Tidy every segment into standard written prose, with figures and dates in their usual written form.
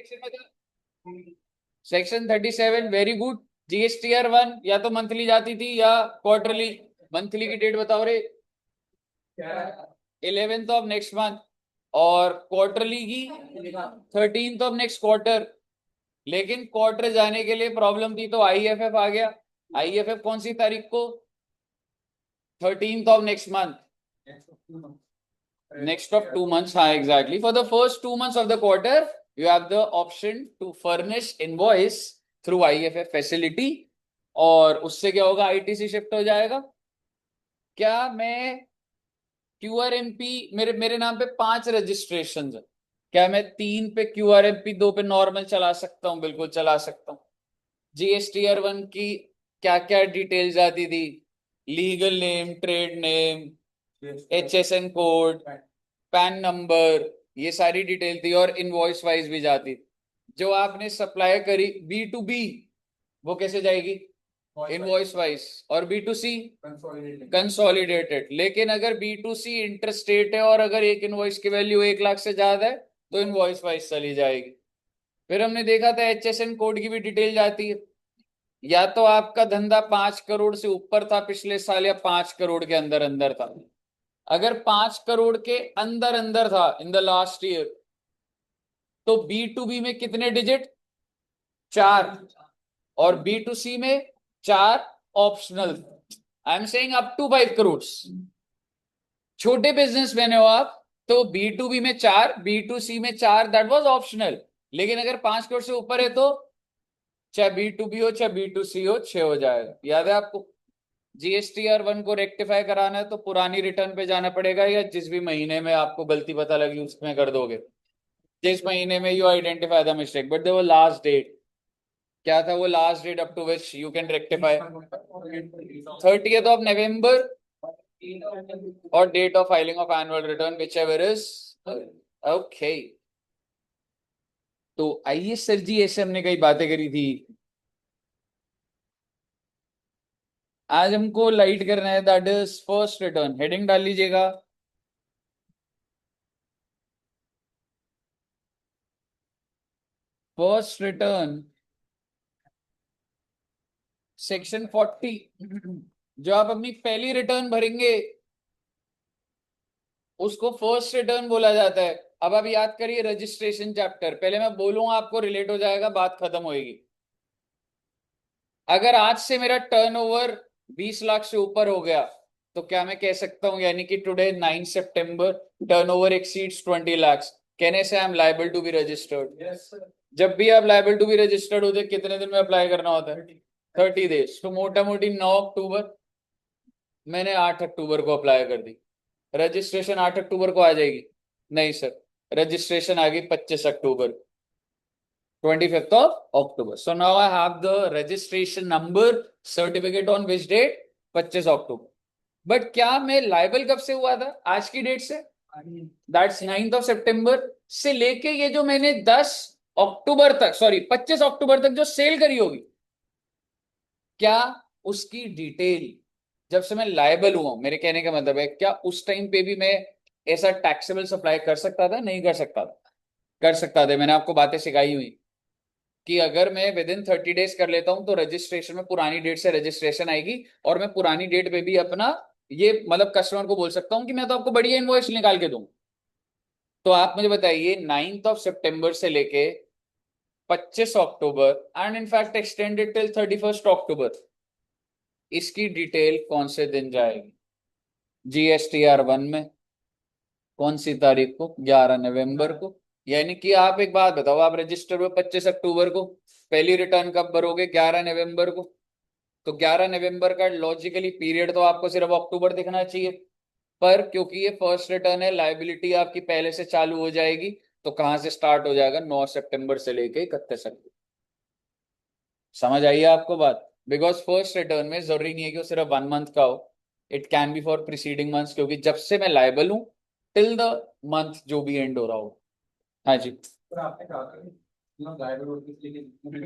Section बता। Section 37 very good. GSTR 1 या तो मंथली जाती थी या क्वार्टरली। मंथली की डेट बताओ रे। 11th of next month. और क्वार्टरली की 13th ऑफ नेक्स्ट क्वार्टर। लेकिन क्वार्टर जाने के लिए प्रॉब्लम थी तो आईएफएफ आ गया। आईएफएफ कौन सी तारीख को? 13th of next month. Next of 2 months, हाँ exactly. For the first 2 months of the quarter you have the option to furnish invoice through IFF facility। और उससे क्या होगा? आईटीसी शिफ्ट हो जाएगा। क्या मैं क्यूआरएमपी मेरे मेरे नाम पे 5 रजिस्ट्रेशन है, क्या मैं 3 पे क्यूआरएमपी 2 पे नॉर्मल चला सकता हूँ? बिल्कुल चला सकता हूँ। जीएसटीआर 1 की क्या क्या डिटेल्स आती थी? Legal name, trade name, HSN code, pan number, ये सारी डिटेल थी। और इनवॉइस वाइज भी जाती थी। जो आपने सप्लाई करी बी टू बी वो कैसे जाएगी? Invoice wise. और बी टू सी कंसोलिडेटेड। लेकिन अगर बी टू सी इंटरस्टेट है और अगर एक इनवॉइस की वैल्यू 1 लाख से ज्यादा है तो इनवॉइस वाइज चली जाएगी। फिर हमने देखा था एचएसएन कोड की भी डिटेल जाती है। या तो आपका धंधा 5 करोड़ से ऊपर था पिछले साल या 5 करोड़ के अंदर अंदर था। अगर 5 करोड़ के अंदर अंदर था इन द लास्ट ईयर तो बी टू बी में कितने डिजिट? 4। और बी टू सी में 4 optional. I am saying up to 5 crore. छोटे बिजनेसमैन हो आप तो बी टू बी में 4, बी टू सी में 4, दैट वाज ऑप्शनल। लेकिन अगर 5 करोड़ से ऊपर है तो चाहे बी टू बी हो चाहे बी टू सी हो 6 हो जाएगा। याद है आपको? जीएसटीआर 1 को रेक्टिफाई कराना है तो पुरानी रिटर्न पे जाना पड़ेगा या जिस भी महीने में आपको गलती पता लगी उसमें कर दोगे। जिस महीने में you identify the mistake but वो लास्ट डेट क्या था? वो last date up to which you can rectify 30th of November. और date of filing of annual return whichever is okay. तो आइए सर जी, ऐसे हमने कई बातें करी थी। आज हमको लाइट करना है, that is first return. Heading डाल लीजिएगा। First return section 40। जो आप अपनी पहली रिटर्न भरेंगे उसको फर्स्ट रिटर्न बोला जाता है। अब आप याद करिए रजिस्ट्रेशन चैप्टर, पहले मैं बोलूंगा आपको रिलेट हो जाएगा, बात खत्म होएगी। अगर आज से मेरा टर्नओवर 20 लाख से ऊपर हो गया तो क्या मैं कह सकता हूं, यानी कि टुडे 9 सितंबर टर्नओवर एक्सीड्स 20 लाख, कहने से I am liable to be registered. जब भी आप लायबल टू बी रजिस्टर्ड होते कितने दिन में अप्लाई करना होता है? 30 डेज। तो मोटा मोटी 9 अक्टूबर, मैंने 8 अक्टूबर को अप्लाई कर दी। रजिस्ट्रेशन 8 अक्टूबर को आ जाएगी? नहीं सर, रजिस्ट्रेशन आ गई 25 अक्टूबर, 25th of October. So now I have the registration number certificate on which date? 25 October. But क्या मैं लाइबल कब से हुआ था? आज की डेट से, दैट्स 9th ऑफ सितंबर से लेके ये जो मैंने 10 अक्टूबर तक, सॉरी 25 अक्टूबर तक जो सेल करी होगी, क्या उसकी डिटेल जब से मैं लायबल हुआ, मेरे कहने का मतलब है क्या उस टाइम पे भी मैं ऐसा टैक्सेबल सप्लाई कर सकता था? नहीं कर सकता था? कर सकता था। मैंने आपको बातें सिखाई हुई कि अगर मैं विद इन 30 डेज कर लेता हूं तो रजिस्ट्रेशन में पुरानी डेट से रजिस्ट्रेशन आएगी और मैं पुरानी डेट पे भी अपना ये मतलब कस्टमर को बोल सकता हूं कि मैं तो आपको बढ़िया इनवॉइस निकाल के दूं। तो आप मुझे बताइए 9th ऑफ सितंबर से लेके 25 October and in fact extended till 31st अक्टूबर, इसकी डिटेल कौन से दिन जाएगी? जीएसटीआर 1 में कौन सी तारीख को? 11 नवंबर को। यानी कि आप एक बात बताओ, आप रजिस्टर हुए 25 अक्टूबर को, पहली रिटर्न कब भरोगे? 11 नवंबर को। तो 11 नवंबर का लॉजिकली पीरियड तो आपको सिर्फ अक्टूबर दिखना चाहिए, पर क्योंकि ये फर्स्ट रिटर्न है लाइबिलिटी आपकी पहले से चालू हो जाएगी। तो कहां से स्टार्ट हो जाएगा? 9 सितंबर से लेके 31 अक्टूबर। समझ आइए आपको बात? बिकॉज फर्स्ट रिटर्न में जरूरी नहीं है कि वो सिर्फ 1 मंथ का हो, it can be for preceding months, क्योंकि जब से मैं लाइबल हूं टिल द मंथ जो भी एंड हो रहा हो। हाँ जी। पर आपने कहा था ना लाइबल नोटिस मिल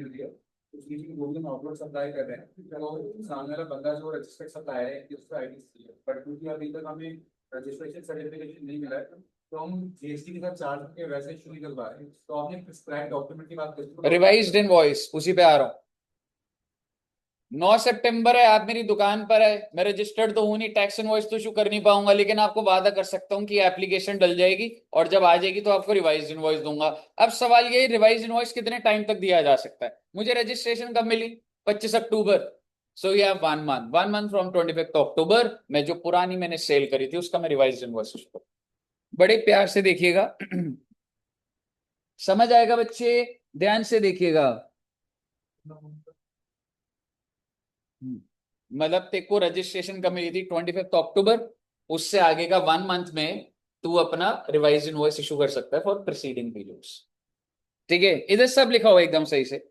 रही है, उसकी भी वो भी आउटवर्ड सप्लाई कर रहे हैं, तो सामने वाला बंदा जो रजिस्टर्ड सप्लायर है उसका आईडी चाहिए, बट क्योंकि अभी तक हमें रजिस्ट्रेशन सर्टिफिकेशन नहीं मिला है तो हम जीएसटी के साथ चार्ज के वैसे इशू नहीं कर पा रहे, तो आपने प्रिस्क्राइब डॉक्यूमेंट की बात करी। रिवाइज्ड इनवॉइस, उसी पे आ रहा हूं। 9 सितंबर है, आप मेरी दुकान पर है, मैं रजिस्टर्ड तो हूं नहीं, टैक्स इनवॉइस तो इशू कर नहीं पाऊंगा, लेकिन आपको वादा कर सकता हूं कि एप्लीकेशन डल जाएगी और जब आ जाएगी तो आपको रिवाइज इनवॉइस दूंगा। अब सवाल ये, रिवाइज इनवॉइस कितने टाइम तक दिया जा सकता है? मुझे रजिस्ट्रेशन कब मिली? 25 अक्टूबर। सो ये 1 मंथ फ्रॉम 25 अक्टूबर मैं जो पुरानी मैंने सेल करी थी उसका मैं रिवाइज इनवॉइस इशू करूं। बड़े प्यार से देखिएगा। समझ आएगा बच्चे? ध्यान से देखिएगा। मतलब तेरे को रजिस्ट्रेशन कब मिली थी? 25 अक्टूबर। उससे आगे का 1 मंथ में तू अपना रिवाइज इनवॉइस इशू कर सकता है फॉर प्रीसीडिंग पीरियड्स। ठीक है, इधर सब लिखा हुआ एकदम सही से।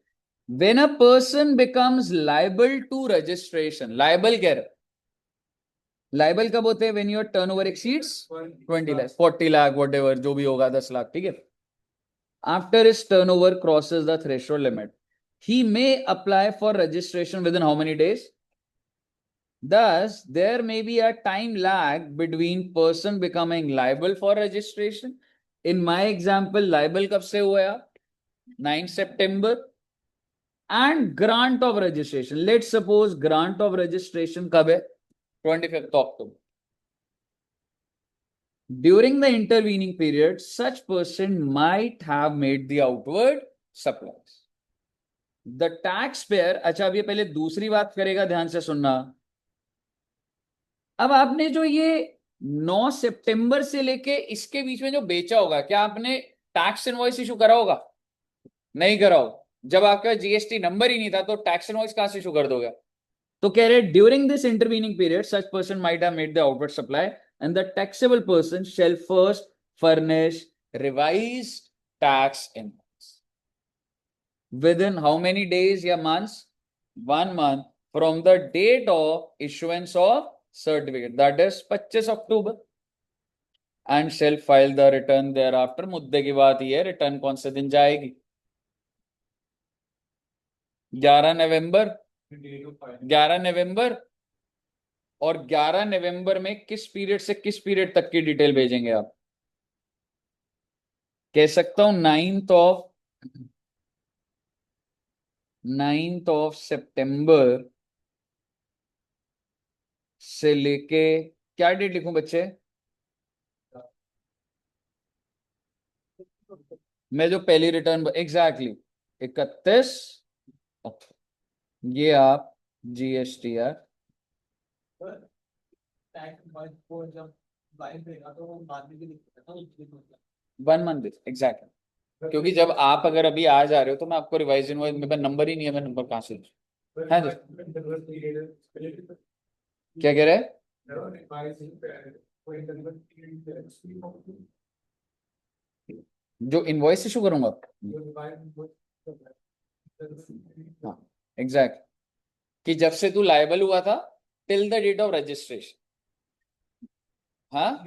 When a person becomes liable to registration, liable कह रहे, लाइबल कब होते हैं? When your turnover exceeds 20 lakh, 40 lakh, whatever जो भी होगा, 10 लाख, ठीक है। After his turnover crosses the threshold limit, he may apply for registration within how many days? Thus, there may be a time lag between person becoming liable for registration. In my example, liable कब से हुआ? 9 September. And grant of registration. Let's suppose grant of registration कब है? 25th October. During the intervening period, such person might have made the outward supplies. The taxpayer, अच्छा अब ये पहले दूसरी बात करेगा, ध्यान से सुनना। अब आपने जो ये 9 सितंबर से लेके इसके बीच में जो बेचा होगा, क्या आपने टैक्स इनवॉइस इशू करा होगा? नहीं करा होगा। जब आपका जीएसटी नंबर ही नहीं था तो टैक्स इनवॉइस कहां से इशू कर दोगे? तो कह रहे during this intervening period such person might have made the outward supply and the taxable person shall first furnish revised tax invoice within how many days या months? 1 month from the date of issuance of certificate, that is 25 October, and shall file the return thereafter. मुद्दे की बात ये है, return कौन से दिन जाएगी? 11 नवंबर। 11 नवंबर। और 11 नवंबर में किस पीरियड से किस पीरियड तक की डिटेल भेजेंगे आप? कह सकता हूं 9th of सितंबर से लेके, क्या डेट लिखूं बच्चे? मैं जो पहली रिटर्न एग्जैक्टली 31 ये आप जीएसटी यार 1 मंथ एग्जैक्टली, क्योंकि जब आप अगर अभी आ जा रहे हो तो मैं आपको रिवाइज इनवॉइस, मेरे पास नंबर ही नहीं है, मैं नंबर कहां से है? क्या कह रहे हैं? जो इनवॉइस इशू करूंगा, हाँ एग्जैक्ट, कि जब से तू लायबल हुआ था till the date of registration. हाँ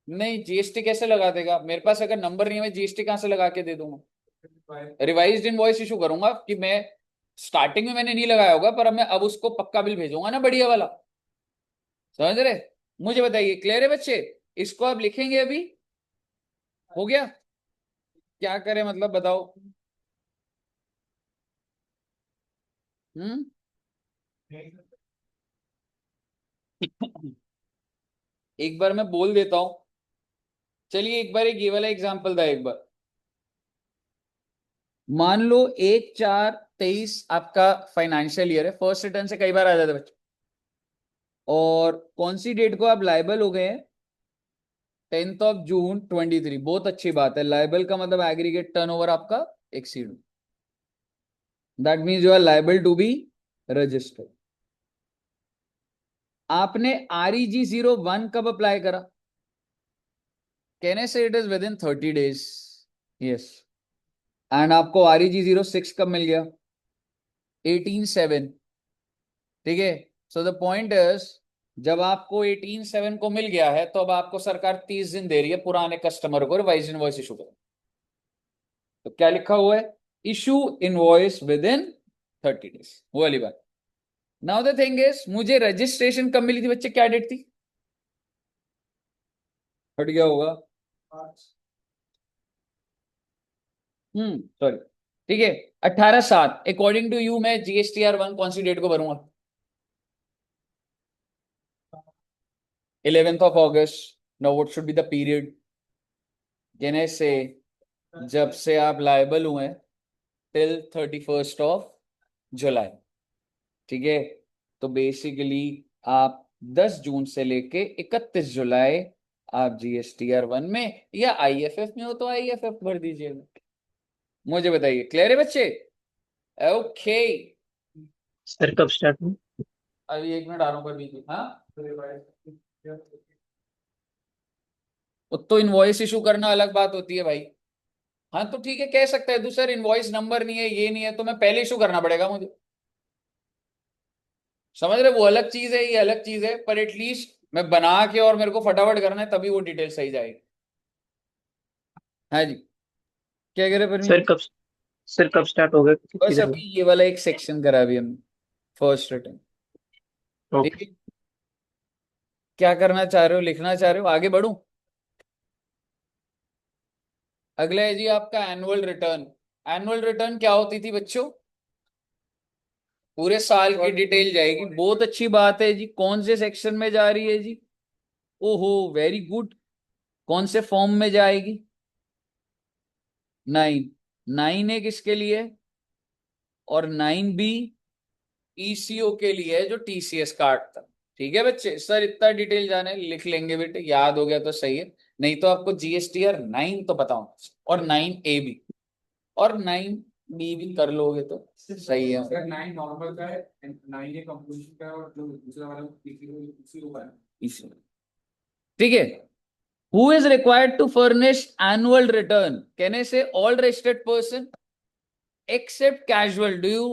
नहीं, जीएसटी कैसे लगा देगा? मेरे पास अगर नंबर नहीं है मैं जीएसटी कहां से लगा के दे दूंगा? रिवाइज्ड इनवॉइस इशू करूंगा कि मैं स्टार्टिंग में मैंने नहीं लगाया होगा, पर अब उसको पक्का बिल भेजूंगा ना, बढ़िया वाला। समझ रहे? मुझे बताइए, क्लियर है बच्चे? इसको आप लिखेंगे अभी? हो गया? क्या करें मतलब, बताओ। हम्म एक बार मैं बोल देता हूं, चलिए एक बार एक ये वाला एग्जांपल था। एक बार मान लो 1/4/23 आपका फाइनेंशियल ईयर है, फर्स्ट रिटर्न से कई बार आ जाता है बच्चे, और कौन सी डेट को आप लाइबल हो गए हैं? 10th of June 23। बहुत अच्छी बात है, लाइबल का मतलब एग्रीगेट टर्नओवर आपका exceed, that means you are liable to be registered. आपने REG01 कब अप्लाई करा? Can I say it is within 30 days? Yes. And आपको REG06 कब मिल गया? 18/7। ठीक है, सो द पॉइंट इज, जब आपको 18/7 को मिल गया है तो अब आपको सरकार 30 दिन दे रही है पुराने कस्टमर को रिवाइज इनवॉइस इशू करो। तो क्या लिखा हुआ है? Issue invoice with in 30 days, वो वाली बात। नाउ द थिंग इज, मुझे रजिस्ट्रेशन कब मिली थी बच्चे? क्या डेट थी? हट गया होगा। सॉरी। ठीक है, 18/7 अकॉर्डिंग टू यू मैं GSTR 1 कौन सी डेट को भरूंगा? 11th of August। Now what should be the period? कहने से जब से आप लायबल हुए टिल 31st of July। ठीक है, तो बेसिकली आप 10 जून से लेके 31 जुलाई आप GSTR 1 में या IFF में हो तो IFF भर दीजिएगा। मुझे बताइए, क्लियर है बच्चे? ओके। सर कब स्टार्ट हुआ? अभी 1 मिनट आ रहा हूँ पर बीच में। हाँ, तो इनवॉइस इशू करना अलग बात होती है भाई। हाँ तो ठीक है, कह सकता है तू सर इनवॉइस नंबर नहीं है, ये नहीं है, तो मैं पहले इशू करना पड़ेगा मुझे। समझ रहे? वो अलग चीज है, ये अलग चीज है, पर एटलीस्ट मैं बना के और मेरे को फटाफट करना है, तभी वो डिटेल सही जाएगी। हाँ जी, क्या कह रहे सर परमीत? कब सर कब स्टार्ट होगा? बस किधर अभी ये वाला एक सेक्शन करा अभी हमने, फर्स्ट रिटर्न। ठीक ओके। है, क्या करना चाह रहे हो, लिखना चाह रहे हो, आगे बढ़ूं? अगला है जी आपका एनुअल रिटर्न। एनुअल रिटर्न क्या होती थी बच्चों? पूरे साल की डिटेल जाएगी। बहुत अच्छी बात है जी। कौन से सेक्शन में जा रही है जी? ओहो, वेरी गुड। कौन से फॉर्म में जाएगी? 9। 9A किसके लिए? और 9B ECO के लिए है, जो TCS काटता। ठीक है बच्चे, सर इतना डिटेल जाने लिख लेंगे बेटे, याद हो गया तो सही है, नहीं तो आपको GSTR 9 तो पता होना चाहिए, और 9A भी, और 9B भी कर लोगे तो सही है। सर 9 नॉर्मल का है, 9 ये कंपोजिशन का है, और जो दूसरा वाला इसी का है। इसी ठीक है। Who is required to furnish annual return? कहने से all registered person except casual। Do you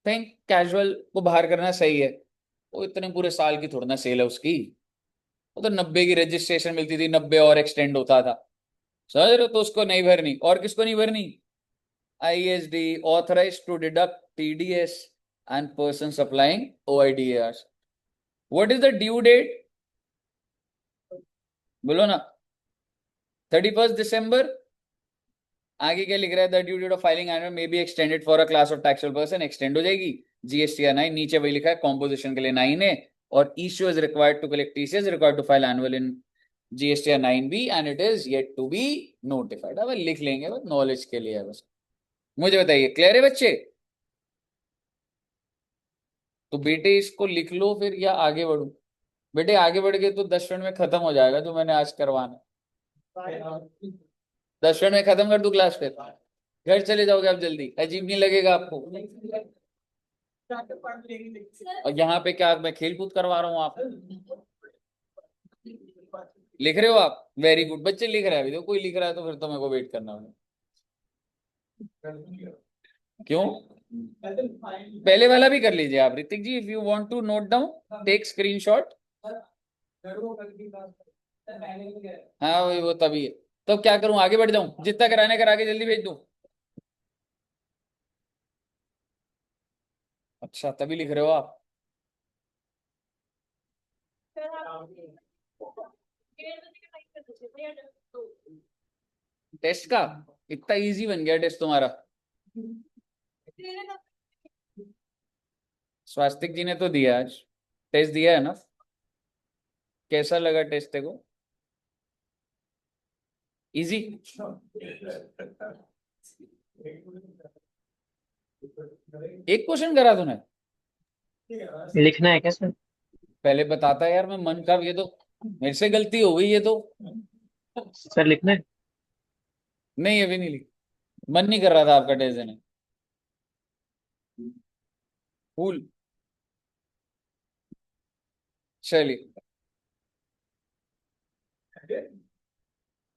think casual को बाहर करना सही है? वो इतने पूरे साल की थोड़ा ना सेल है उसकी, वो तो 90 की रजिस्ट्रेशन मिलती थी, 90 और एक्सटेंड होता था। समझ रहे हो? तो उसको नहीं भरनी। और किसको नहीं भरनी? ISD authorized to deduct TDS and person supplying OIDARs। What is the due date? बोलो ना। 31 दिसंबर। आगे क्या लिख रहा है? The due date of filing annual may be extended for a class of taxable person. Extend हो जाएगी। GSTR 9 नीचे वही लिखा है, कॉम्पोजिशन के लिए 9 है, और issue is required to collect TCS required to file annual in GSTR 9B and it is yet to be notified. अब लिख लेंगे, बस नॉलेज के लिए है बस। मुझे बताइए, क्लियर है बच्चे? तो बेटे इसको लिख लो फिर, या आगे बढ़ू? बेटे आगे बढ़ के तो 10 मिनट में खत्म हो जाएगा जो मैंने आज करवाना। 10 मिनट में खत्म कर दूं क्लास, फिर घर चले जाओगे आप जल्दी? अजीब नहीं लगेगा आपको? और यहाँ पे क्या मैं खेल कूद करवा रहा हूँ आप? लिख रहे हो आप? वेरी गुड बच्चे, लिख रहे हैं अभी तो। कोई लिख रहा है तो फिर तो मेरे को वेट करना होगा। क्यों? पहले वाला भी कर लीजिए आप Hrithik ji, if you want to note down take screenshot. हाँ वो तभी है। तो क्या करूं, आगे बढ़ जाऊं? जितना कराने करा के जल्दी भेज दूं? अच्छा, तभी लिख रहे हो आप। टेस्ट का इतना इजी बन गया टेस्ट तुम्हारा? स्वास्तिक जी ने तो दिया आज, टेस्ट दिया है ना? कैसा लगा टेस्ट तेको? इजी? एक क्वेश्चन करा तूने? लिखना है क्या सर? पहले बताता यार, मैं मन का, ये तो मेरे से गलती हो गई ये तो। सर लिखना है। नहीं अभी नहीं लिख, मन नहीं कर रहा था आपका टेस्ट देने। फूल। चलिए,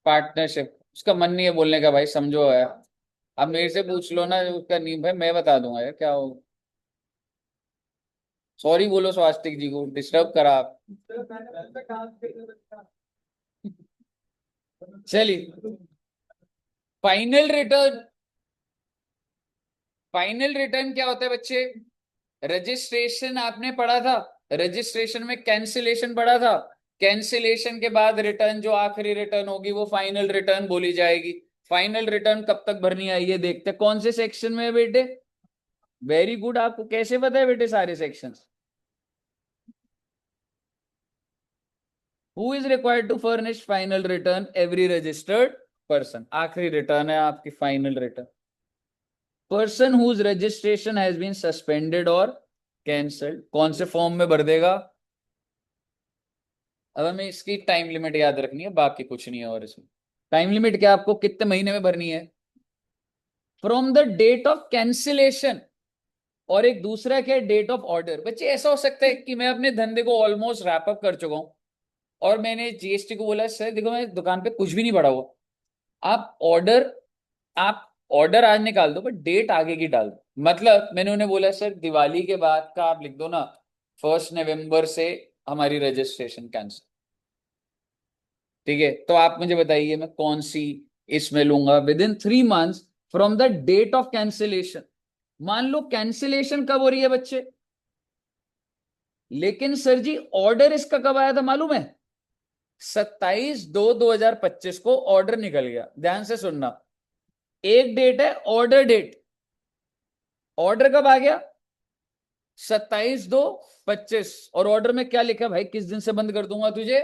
पार्टनरशिप, उसका मन नहीं है बोलने का भाई, समझो यार। अब मेरे से पूछ लो ना उसका, नहीं भाई मैं बता दूंगा यार क्या हो। सॉरी बोलो स्वास्तिक जी को, डिस्टर्ब करा आप। चलिए, फाइनल रिटर्न। फाइनल रिटर्न क्या होता है बच्चे? रजिस्ट्रेशन आपने पढ़ा था, रजिस्ट्रेशन में कैंसिलेशन पढ़ा था, कैंसिलेशन के बाद रिटर्न जो आखिरी रिटर्न होगी वो फाइनल रिटर्न बोली जाएगी। फाइनल रिटर्न कब तक भरनी है ये देखते हैं। कौन से सेक्शन में है बेटे? Very good. आपको कैसे पता है बेटे सारे sections? Who is required to furnish final return? Every registered person. आखिरी रिटर्न है आपकी final return. Person whose registration has been suspended और कैंसल्ड कौन से फॉर्म में भर देगा? अब हमें इसकी टाइम लिमिट याद रखनी है, बाकी कुछ नहीं है। और इसमें टाइम लिमिट क्या, आपको कितने महीने में भरनी है? From the date of cancellation. और एक दूसरा क्या है? Date of order. बच्चे ऐसा हो सकता है कि मैं अपने धंधे को ऑलमोस्ट रैप अप कर चुका हूं और मैंने जीएसटी को बोला सर देखो मैं दुकान पे कुछ भी नहीं बढ़ा हुआ, आप ऑर्डर आप ऑर्डर आज निकाल दो बट डेट आगे की डाल दो। मतलब मैंने उन्हें बोला सर दिवाली के बाद का आप लिख दो ना, 1 नवंबर से हमारी रजिस्ट्रेशन कैंसिल। ठीक है, तो आप मुझे बताइए मैं कौन सी इसमें लूंगा? Within 3 months from the date of cancellation. मान लो कैंसिलेशन कब हो रही है बच्चे, लेकिन सर जी ऑर्डर इसका कब आया था मालूम है? 27/2/2025 को ऑर्डर निकल गया। ध्यान से सुनना, एक डेट है ऑर्डर डेट। ऑर्डर कब आ गया? 27/2/25। और ऑर्डर में क्या लिखा भाई, किस दिन से बंद कर दूंगा तुझे?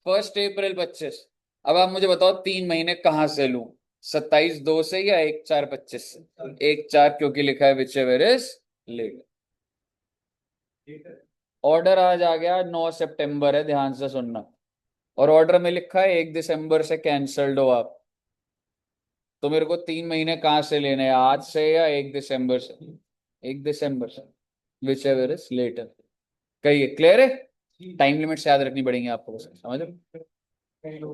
1 अप्रैल 25। अब आप मुझे बताओ 3 महीने कहां से लूं, 27/2 से या 1/4/25 से? 1/4 क्योंकि लिखा है whichever is late. Order आज आ गया 9 सितंबर है, ध्यान से सुनना। और ऑर्डर में लिखा है 1 दिसंबर से कैंसल्ड हो आप। तो मेरे को 3 महीने कहां से लेने हैं, आज से या 1 दिसंबर से? 1 दिसंबर से, विच एवर इज लेटर। कहिए क्लियर है? टाइम लिमिट्स याद रखनी पड़ेंगी आपको, बस समझ लो।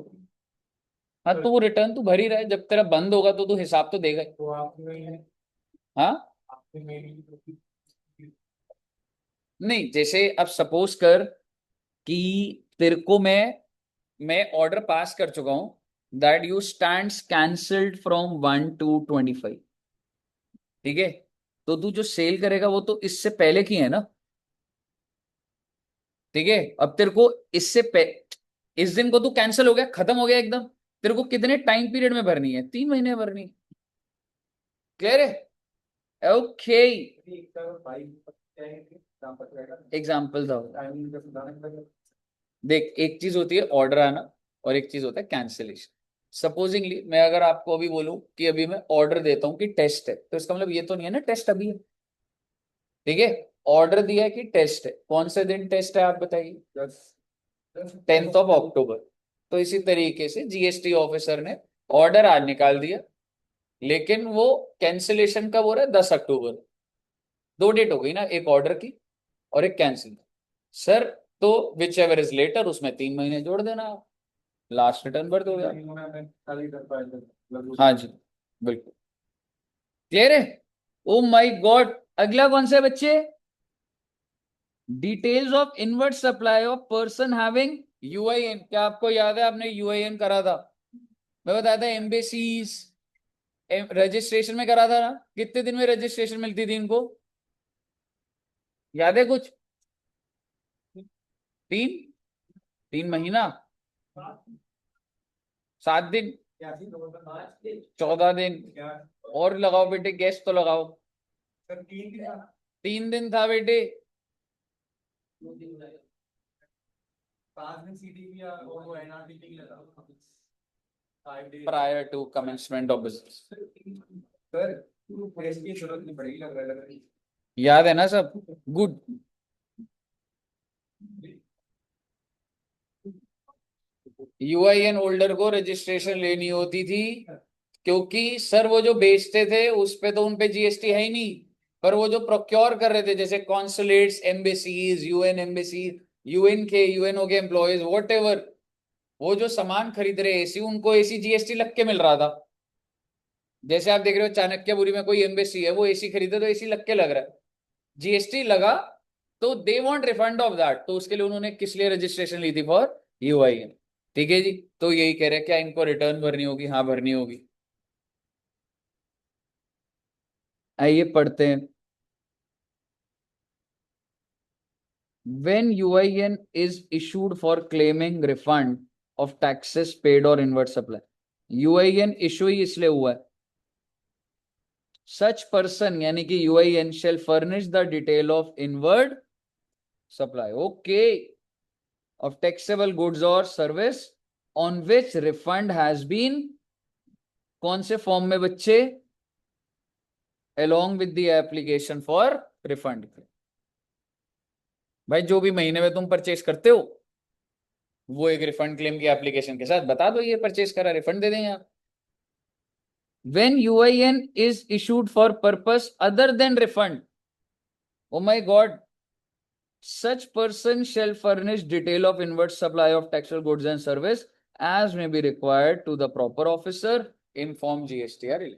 हाँ तो वो रिटर्न तू भर ही रहा है, जब तेरा बंद होगा तो तू हिसाब तो देगा ही। तो आपने हाँ आपने मेरी नहीं, जैसे अब सपोज कर कि तेरे को मैं ऑर्डर पास कर चुका हूं that you stands cancelled from 1 to 25। ठीक है, तो तू जो सेल करेगा वो तो इससे पहले की है ना। ठीक है, अब तेरे को इस दिन को तू कैंसिल हो गया, खत्म हो गया एकदम। तेरे को कितने टाइम पीरियड में भरनी है? 3 महीने में भरनी है। क्लियर है? ओके, एग्जाम्पल था। देख, एक चीज होती है ऑर्डर आना और एक चीज होता है कैंसिलेशन। सपोजिंगली मैं अगर आपको अभी बोलूं कि अभी मैं ऑर्डर देता हूं कि टेस्ट है, तो इसका मतलब ये तो नहीं है ना टेस्ट अभी है। ठीक है, ऑर्डर दिया है कि टेस्ट है। कौन से दिन टेस्ट है आप बताइए? 10 अक्टूबर। तो इसी तरीके से जीएसटी ऑफिसर ने ऑर्डर आज निकाल दिया, लेकिन वो कैंसिलेशन कब हो रहा है? 10 अक्टूबर। दो डेट हो गई ना, एक ऑर्डर की और एक कैंसिल। सर तो विच एवर इज लेटर, उसमें 3 महीने जोड़ देना आप, लास्ट रिटर्न भर दोगे आप। हाँ जी, बिल्कुल क्लियर है। ओ माय गॉड, अगला कौन सा है बच्चे? Details of inward supply of person having UIN. क्या आपको याद है आपने यूआईएन करा था? मैं बताया था एम्बेसीज रजिस्ट्रेशन में करा था ना। कितने दिन में रजिस्ट्रेशन मिलती थी इनको, याद है कुछ? 3 3 महीना, 7 दिन, 14 दिन। और लगाओ बेटे, गैस तो लगाओ। 3 दिन था बेटे। 5 दिन सीटी या वो एनआरटीपी की लगा 5 days prior to commencement of business. Sir test की जरूरत नहीं पड़ेगी लग रहा है। याद है ना सब? गुड। यूआईएन होल्डर को रजिस्ट्रेशन लेनी होती थी क्योंकि सर वो जो बेचते थे उस पे तो उनपे जीएसटी है ही नहीं, पर वो जो प्रोक्योर कर रहे थे जैसे consulates, embassies, UN embassy, UN हो गए एम्प्लॉयज वॉट एवर, वो जो सामान खरीद रहे एसी, उनको एसी जीएसटी लग के मिल रहा था। जैसे आप देख रहे हो चाणक्यपुरी में कोई एम्बेसी है, वो एसी खरीदे तो एसी लग के लग रहा है, जीएसटी लगा, तो they want refund of that. तो उसके लिए उन्होंने किस लिए रजिस्ट्रेशन ली थी? For UIN. ठीक है जी, तो यही कह रहे हैं क्या इनको रिटर्न भरनी होगी? हाँ भरनी होगी। आइए पढ़ते हैं। when UIN is issued for claiming refund of taxes paid or inward supply. UIN issue ही इसलिए हुआ है. Such person यानी कि UIN shall furnish the detail of inward supply, okay, of taxable goods or service on which refund has been, कौन से form में बच्चे, along with the application for refund. भाई जो भी महीने में तुम परचेस करते हो वो एक रिफंड क्लेम की एप्लीकेशन के साथ बता दो ये परचेस करा, रिफंड दे देंगे आप. When UIN is issued for purpose other than refund, oh my god, such person shall furnish detail of inward supply of taxable goods and service as may be required to the proper officer in form GSTR.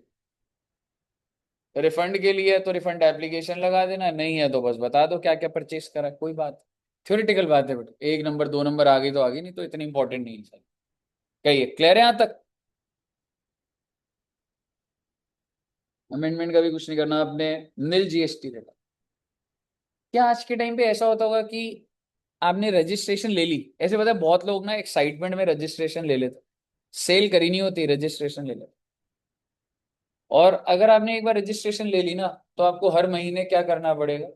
Refund के लिए है तो refund application लगा देना, नहीं है तो बस बता दो क्या क्या परचेस करा, कोई बात. थ्योरेटिकल बात है बट 1 नंबर 2 नंबर आ गई तो आ गई, नहीं तो इतनी इंपॉर्टेंट नहीं है सर. कहिए क्लियर है यहां तक. अमेंडमेंट का भी कुछ नहीं करना आपने, नील जीएसटी रेट. क्या आज के टाइम पे ऐसा होता होगा कि आपने रजिस्ट्रेशन ले ली, ऐसे पता है बहुत लोग ना एक्साइटमेंट में रजिस्ट्रेशन ले लेते, सेल करी नहीं होती रजिस्ट्रेशन ले लेते. और अगर आपने एक बार रजिस्ट्रेशन ले ली ना तो आपको हर महीने क्या करना पड़ेगा,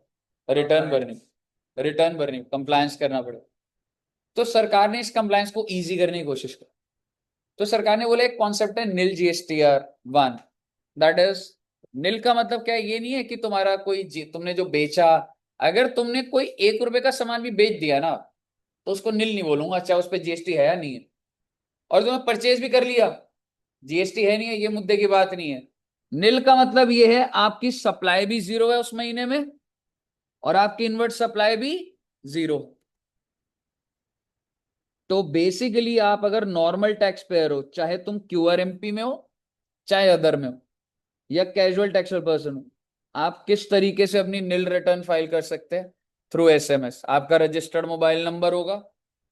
रिटर्न भरनी, कंप्लायंस करना पड़ेगा. तो सरकार ने इस कंप्लायंस को इजी करने की कोशिश की. तो सरकार ने बोला एक कॉन्सेप्ट है नील GSTR 1. दैट इज, नील का मतलब क्या है, ये नहीं है कि तुम्हारा कोई तुमने जो बेचा, अगर तुमने कोई 1 रुपए का सामान भी बेच दिया ना तो उसको नील नहीं बोलूंगा, चाहे उस पर जीएसटी है या नहीं है. और तुमने परचेज भी कर लिया, जीएसटी है नहीं है, ये मुद्दे की बात नहीं है. नील का मतलब ये है आपकी सप्लाई भी 0 है उस महीने में और आपकी इनवर्ट सप्लाई भी 0. तो बेसिकली आप अगर नॉर्मल टैक्स पेयर हो, चाहे तुम QRMP में हो चाहे अदर में हो या कैजुअल टैक्सेबल पर्सन हो, आप किस तरीके से अपनी नील रिटर्न फाइल कर सकते हैं, थ्रू SMS. आपका रजिस्टर्ड मोबाइल नंबर होगा,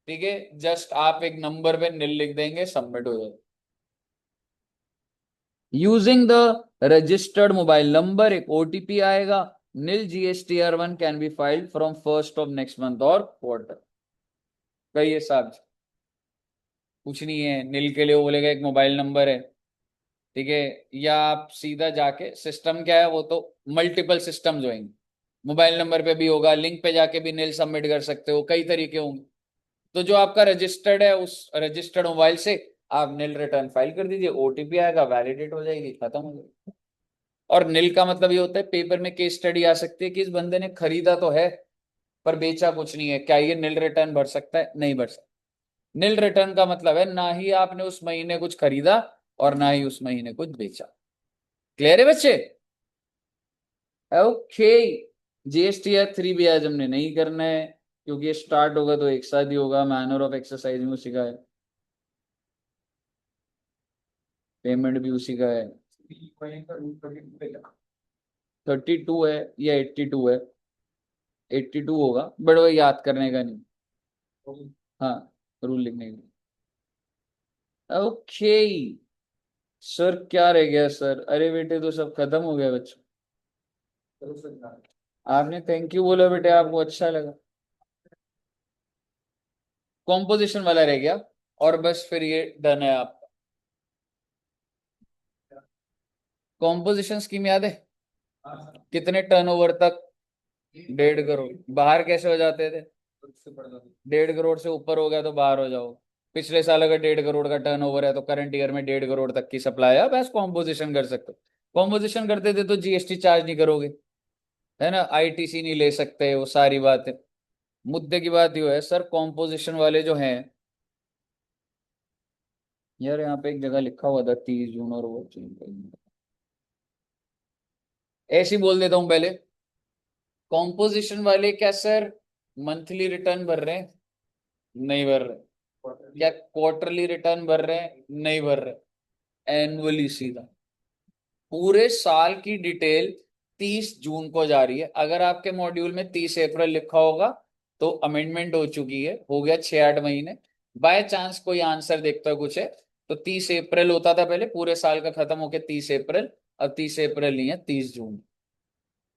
ठीक है, जस्ट आप एक नंबर पे नील लिख देंगे, सबमिट हो जाएगा. Using the registered mobile number एक OTP आएगा. नील GSTR 1 can be filed from 1st of next month और क्वार्टर. कहिए साहब, कुछ नहीं है, नील के लिए वो बोलेगा एक मोबाइल नंबर है, ठीक है, या आप सीधा जाके सिस्टम क्या है, वो तो मल्टीपल सिस्टम जो होंगे, मोबाइल नंबर पे भी होगा, लिंक पे जाके भी नील सबमिट कर सकते हो, कई तरीके होंगे. तो जो आपका रजिस्टर्ड है उस रजिस्टर्ड मोबाइल से आप नील रिटर्न फाइल कर दीजिए, OTP आएगा, वैलिडेट हो जाएगी, खत्म हो जाएगी. और नील का मतलब ये होता है पेपर में केस स्टडी आ सकती है कि इस बंदे ने खरीदा तो है पर बेचा कुछ नहीं है, क्या ये नील रिटर्न भर सकता है, नहीं भर सकता. नील रिटर्न का मतलब है ना ही आपने उस महीने कुछ खरीदा और ना ही उस महीने कुछ बेचा. क्लियर है बच्चे? ओके. GSTR 3 भी आज हमने नहीं करना है क्योंकि ये स्टार्ट होगा तो एक साथ ही होगा. मैनर ऑफ एक्सरसाइज में उसी का है, पेमेंट भी उसी का है. 32 है या 82 है, 82 होगा बट वो याद करने का नहीं. हाँ, रूल लिखने का. ओके सर, क्या रह गया सर? अरे बेटे तो सब खत्म हो गया बच्चों. आपने थैंक यू बोला बेटे, आपको अच्छा लगा. कॉम्पोजिशन वाला रह गया और बस फिर ये डन है आपका. कॉम्पोजिशन स्कीम याद है? कितने टर्नओवर तक? 1.5 करोड़. बाहर कैसे हो जाते थे? 1.5 करोड़ से ऊपर हो गया तो बाहर हो जाओ. पिछले साल अगर 1.5 करोड़ का टर्नओवर है तो करंट ईयर में 1.5 करोड़ तक की सप्लाई है, बस कॉम्पोजिशन कर सकते हो. कॉम्पोजिशन करते थे तो GST चार्ज नहीं करोगे, है ना, ITC नहीं ले सकते, वो सारी बात है. मुद्दे की बात ये है सर, कॉम्पोजिशन वाले जो हैं, यार यहाँ पे एक जगह लिखा हुआ था 30 जून और वो ऐसे ही बोल देता हूँ पहले. कॉम्पोजिशन वाले क्या सर मंथली रिटर्न भर रहे हैं? नहीं भर रहे. क्या क्वार्टरली रिटर्न भर रहे हैं? नहीं भर रहे. एनुअली सीधा पूरे साल की डिटेल 30 जून को जा रही है. अगर आपके मॉड्यूल में 30 अप्रैल लिखा होगा तो अमेंडमेंट हो चुकी है, हो गया 6-8 महीने. बाय चांस कोई आंसर देखता है कुछ है तो 30 अप्रैल होता था पहले, पूरे साल का खत्म होके 30 अप्रैल, अब 30 अप्रैल नहीं है, 30 जून.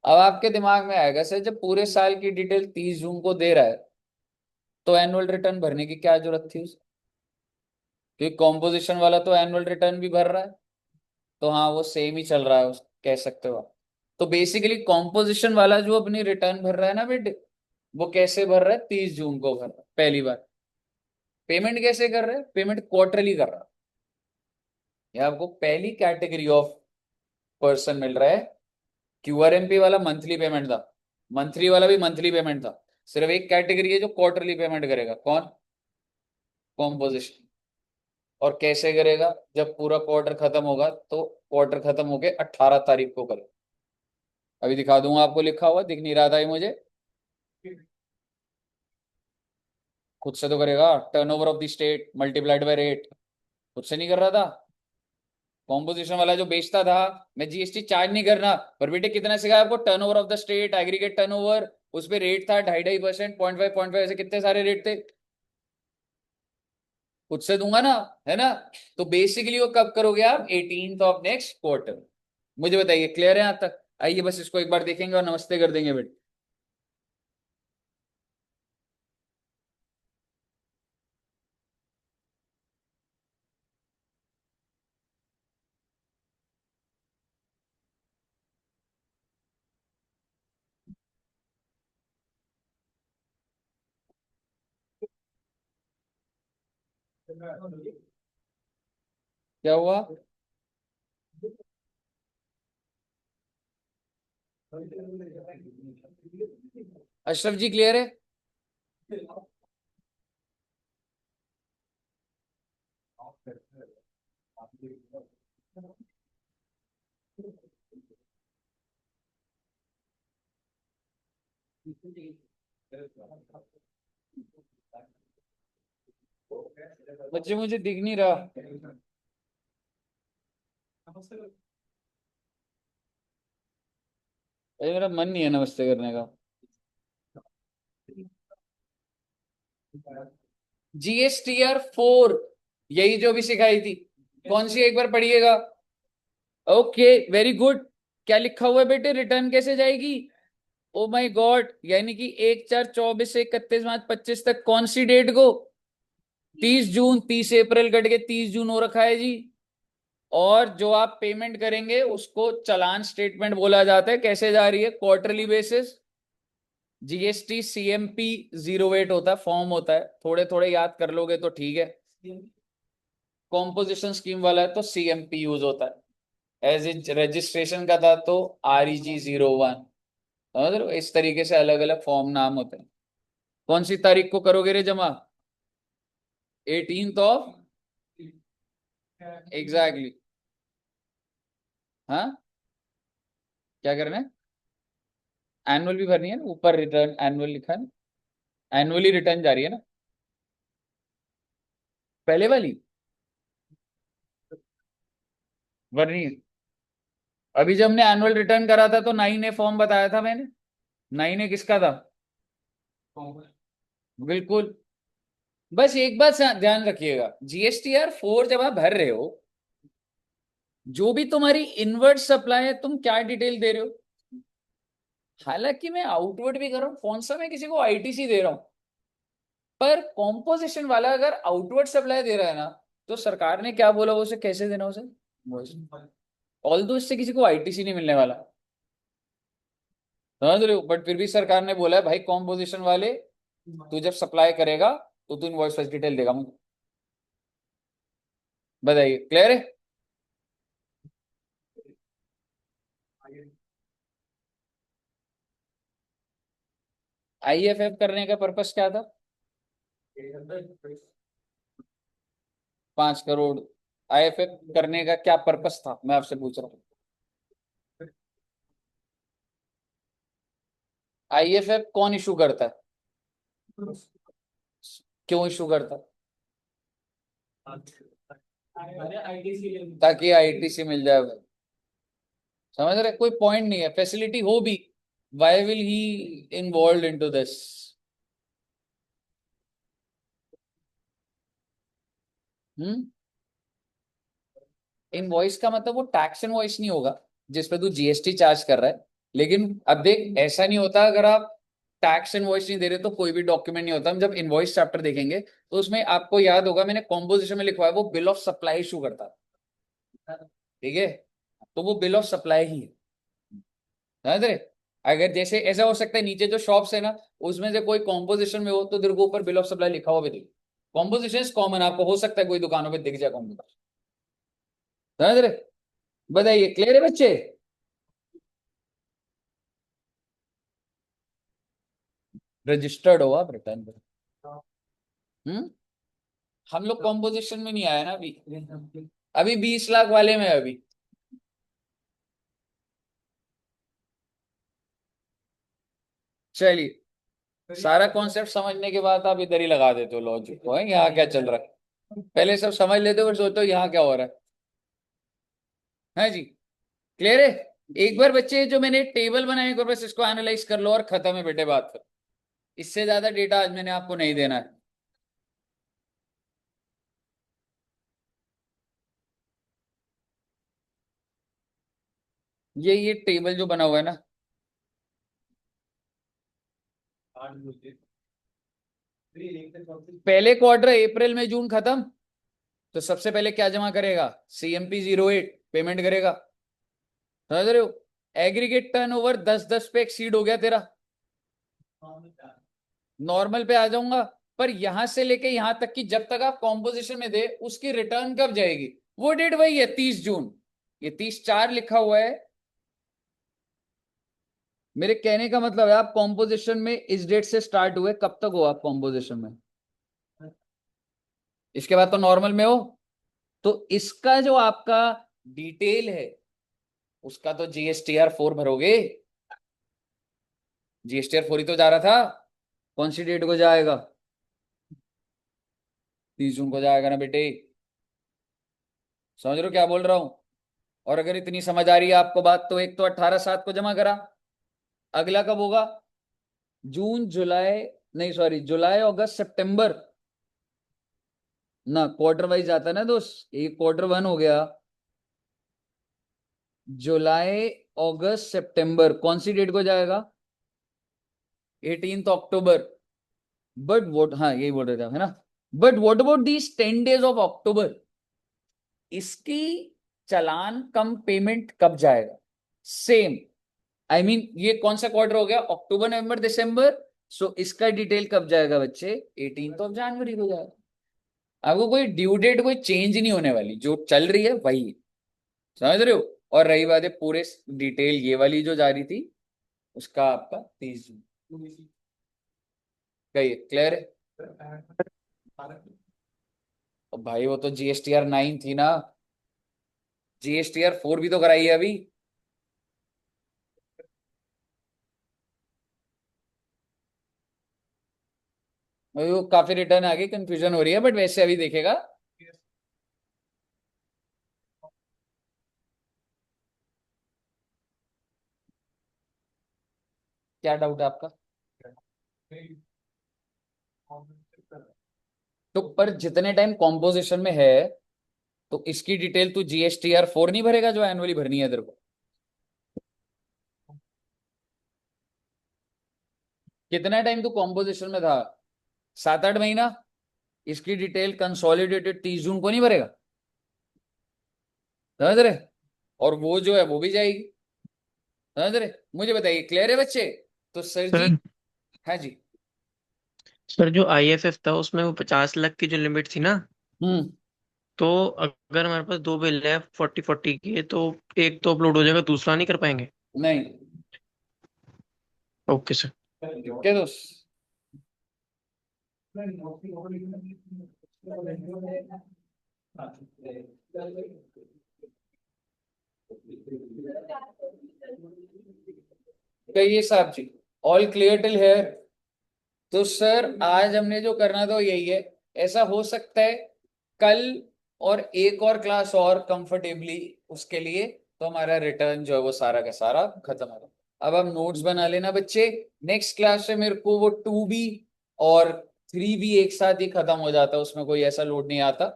अब आपके दिमाग में आएगा सर जब पूरे साल की डिटेल 30 जून को दे रहा है तो एनुअल रिटर्न भरने की क्या जरूरत थी उसे, क्योंकि कॉम्पोजिशन वाला तो एनुअल रिटर्न भी भर रहा है। तो हाँ वो सेम ही चल रहा है कह सकते हो आप। तो बेसिकली कॉम्पोजिशन वाला जो अपनी रिटर्न भर रहा है ना बेटे, वो कैसे भर रहा है, 30 जून को भर रहा है पहली बार। पेमेंट कैसे कर रहे हैं, पेमेंट क्वार्टरली कर रहा है। ये आपको पहली कैटेगरी ऑफ पर्सन मिल रहा है। क्यूआरएमपी वाला मंथली पेमेंट था, मंथली वाला भी मंथली पेमेंट था। सिर्फ एक कैटेगरी है जो क्वार्टरली पेमेंट करेगा, कौन, कॉम्पोजिशन। और कैसे करेगा, जब पूरा क्वार्टर खत्म होगा तो क्वार्टर खत्म होके 18 तारीख को करेगा। अभी दिखा दूंगा आपको, लिखा हुआ दिख नहीं रहा था ये मुझे, खुद से तो करेगा। Turnover of the state multiplied by rate, खुद से नहीं कर रहा था। कॉम्पोजिशन वाला जो बेचता था, मैं जीएसटी चार्ज नहीं करना, पर बेटे कितना सिखाया आपको, turnover of the state, aggregate turnover, उस पे रेट था 2.5%, 0.5 ऐसे कितने सारे रेट थे, खुद से दूंगा ना, है ना। तो बेसिकली वो कब करोगे आप, 18th ऑफ नेक्स्ट क्वार्टर। मुझे बताइए क्लियर है यहां तक, आइए बस इसको एक बार देखेंगे और नमस्ते कर देंगे बेटे। क्या हुआ, अशरफ जी क्लियर है। बच्चे मुझे दिख नहीं रहा, अरे मेरा मन नहीं है नमस्ते करने का। GSTR 4, यही जो भी सिखाई थी, कौन सी एक बार पढ़िएगा। Okay very good. क्या लिखा हुआ है बेटे, रिटर्न कैसे जाएगी, ओ माय गॉड, यानी कि 1/4/24 से 31 मार्च 25 तक, कौन सी डेट को, 30 जून, 30 अप्रैल कट के 30 जून हो रखा है जी। और जो आप पेमेंट करेंगे उसको चालान स्टेटमेंट बोला जाता है, कैसे जा रही है, क्वार्टरली बेसिस। जीएसटी CMP 08 होता है, फॉर्म होता है, थोड़े थोड़े याद कर लोगे तो ठीक है। कॉम्पोजिशन स्कीम वाला है तो CMP यूज होता है। एज इज रजिस्ट्रेशन का था तो REG 01, समझ रहे हो, इस तरीके से अलग अलग फॉर्म नाम होते हैं। कौन सी तारीख को करोगे रे जमा, 18th ऑफ, एग्जैक्टली। हाँ, क्या करना है, एनुअल भी भरनी है ना, ऊपर रिटर्न एनुअल लिखा है ना, एनुअली रिटर्न जा रही है ना, पहले वाली भरनी है। अभी जब हमने एनुअल रिटर्न करा था तो 9A फॉर्म बताया था मैंने, 9A किसका था, बिल्कुल। बस एक बात ध्यान रखिएगा, GSTR 4 जब आप भर रहे हो, जो भी तुम्हारी इनवर्ड सप्लाई है, तुम क्या डिटेल दे रहे हो। हालांकि मैं आउटवर्ड भी कर रहा हूं, कौन सा मैं किसी को ITC दे रहा हूं, पर कॉम्पोजिशन वाला अगर आउटवर्ड सप्लाई दे रहा है ना, तो सरकार ने क्या बोला, वो उसे कैसे देना उसे, ऑल दो इससे किसी को ITC नहीं मिलने वाला, समझ रहे हो। बट फिर भी सरकार ने बोला है भाई कॉम्पोजिशन वाले, तू जब सप्लाई करेगा तो तू इनवॉइस फर्स्ट डिटेल देगा मुझे। बताइए क्लियर है। IFF करने का पर्पस क्या था, 5 करोड़, IFF करने का क्या पर्पस था, मैं आपसे पूछ रहा हूँ। IFF कौन इशू करता है, क्यों इशू करता है, ताकि ITC मिल जाए भाई, समझ रहे, कोई पॉइंट नहीं है, फैसिलिटी हो भी, why will he involve into this. Hmm, invoice का मतलब वो टैक्स इनवॉइस नहीं होगा जिसपे तू GST चार्ज कर रहा है, लेकिन अब देख, ऐसा नहीं होता अगर आप टैक्स इनवॉइस नहीं दे रहे तो कोई भी डॉक्यूमेंट नहीं होता। हम जब इनवॉइस चैप्टर देखेंगे तो उसमें आपको याद होगा मैंने कॉम्पोजिशन में लिखवाया वो बिल ऑफ सप्लाई इशू करता है, ठीक है? तो वो बिल ऑफ सप्लाई ही है, समझ रहे? अगर जैसे ऐसा हो सकता है नीचे जो शॉप्स है ना उसमें से कोई कॉम्पोजिशन में हो तो तेरे को ऊपर बिल ऑफ सप्लाई लिखा हुआ भी दिखे। कॉम्पोजिशन कॉमन, आपको हो सकता है कोई दुकानों पे दिख जाए कॉम्पोजिशन, समझ रहे? बताइए, क्लियर है बच्चे? रजिस्टर्ड हो आप रिटर्न पर। हम्म, हम लोग कॉम्पोजिशन में नहीं आया ना अभी, अभी 20 लाख वाले में अभी। चलिए, सारा कॉन्सेप्ट समझने के बाद आप इधर ही लगा देते हो लॉजिक को, है यहाँ क्या चल रहा है पहले सब समझ लेते हो फिर सोचते हो यहाँ क्या हो रहा है जी? क्लियर है? एक बार बच्चे जो मैंने टेबल बनाए एक बार बस इसको एनालाइज कर लो और खत्म है बेटे बात कर। इससे ज्यादा डेटा आज मैंने आपको नहीं देना है। ये टेबल जो बना हुआ है ना, पहले क्वार्टर अप्रैल में जून खत्म, तो सबसे पहले क्या जमा करेगा? CMP 08 पेमेंट करेगा, समझ रहे हो? एग्रीगेट टर्नओवर 10-10 पे एक्सीड हो गया तेरा, नॉर्मल पे आ जाऊंगा। पर यहां से लेके यहां तक की जब तक आप कॉम्पोजिशन में दे उसकी रिटर्न कब जाएगी? वो डेट वही है 30 जून। ये 30/4 लिखा हुआ है। मेरे कहने का मतलब है आप कॉम्पोजिशन में इस डेट से स्टार्ट हुए कब तक हो आप कॉम्पोजिशन में, इसके बाद तो नॉर्मल में हो। तो इसका जो आपका डिटेल है उसका तो GSTR 4 भरोगे। GSTR 4 ही तो जा रहा था, कौन सी डेट को जाएगा? 30 जून को जाएगा ना बेटे, समझ रहे हो क्या बोल रहा हूं? और अगर इतनी समझ आ रही है आपको बात तो एक तो 18/7 को जमा करा, अगला कब होगा? जून जुलाई, नहीं सॉरी, जुलाई अगस्त सितंबर ना, क्वार्टर वाइज आता है ना दोस्त, एक Q1 हो गया, जुलाई अगस्त सितंबर कौन सी डेट को जाएगा? 18 अक्टूबर। बट वोट, हाँ यही बोल रहे थे है ना? But what about these 10 days of October, इसकी चालान कम पेमेंट कब जाएगा? सेम, आई मीन ये कौन सा क्वार्टर हो गया? अक्टूबर नवंबर दिसंबर। सो इसका डिटेल कब जाएगा बच्चे? 18 जनवरी को जाएगा। आपको कोई ड्यू डेट कोई चेंज नहीं होने वाली, जो चल रही है वही है, समझ रहे हो? और रही बात है पूरे डिटेल ये वाली जो जा रही थी उसका आपका 30 जून, कहिए क्लियर है? अब भाई वो तो GSTR 9 थी ना, GSTR 4 भी तो कराई है अभी। वो काफी रिटर्न आ गई, कंफ्यूजन हो रही है बट वैसे अभी देखेगा। क्या डाउट है आपका? तो पर जितने टाइम कॉम्पोजिशन में है तो इसकी डिटेल तू GSTR 4 नहीं भरेगा जो एनुअली भरनी है तेरे को? कितना टाइम तू कॉम्पोजिशन में था? 7-8 महीना। इसकी डिटेल कंसोलिडेटेड 30 जून को नहीं भरेगा, समझ रहे? और वो जो है वो भी जाएगी, समझ रहे? मुझे बताइए, क्लियर है बच्चे? तो सर जी, सर हाँ जी। सर जो IFF था उसमें वो 50 लाख की जो लिमिट थी ना, हम्म, तो अगर हमारे पास दो बिल है 40-40 की, तो एक तो अपलोड हो जाएगा, दूसरा नहीं कर पाएंगे? नहीं, ओके सर। क्या दोस्त? कहिए साहब जी, ऑल क्लियर टिल हेयर? तो सर आज हमने जो करना था वो यही है। ऐसा हो सकता है कल और एक और क्लास और कंफर्टेबली उसके लिए तो हमारा रिटर्न जो है वो सारा का सारा खत्म होगा। अब हम नोट्स बना लेना बच्चे, नेक्स्ट क्लास से मेरे को वो 2B और 3B एक साथ ही खत्म हो जाता है, उसमें कोई ऐसा लोड नहीं आता।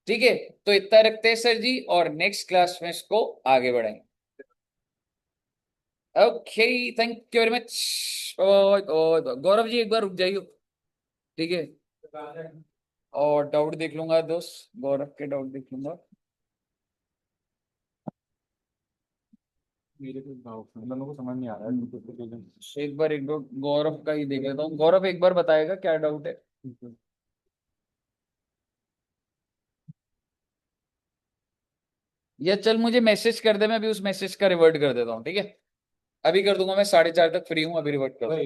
ठीक है, तो इतना रखते हैं सर जी और नेक्स्ट क्लास में इसको आगे बढ़ाएंगे। Okay, thank you very much. Gaurav ji एक बार रुक जाइए, ठीक है, और डाउट देख लूंगा दोस्त, गौरव के डाउट देख लूंगा। मेरे को डाउट है, मेरे को समझ नहीं आ रहा है कुछ चीजें। एक बार गौरव का ही देख लेता हूँ। गौरव एक बार बताएगा क्या डाउट है। ठीक है। या चल मुझे मैसेज कर दे, मैं अभी उस मैसेज का रिवर्ट कर देता हूँ, ठीक है। अभी कर दूंगा, मैं 4:30 तक फ्री हूँ, अभी रिवर्ट कर दूंगा।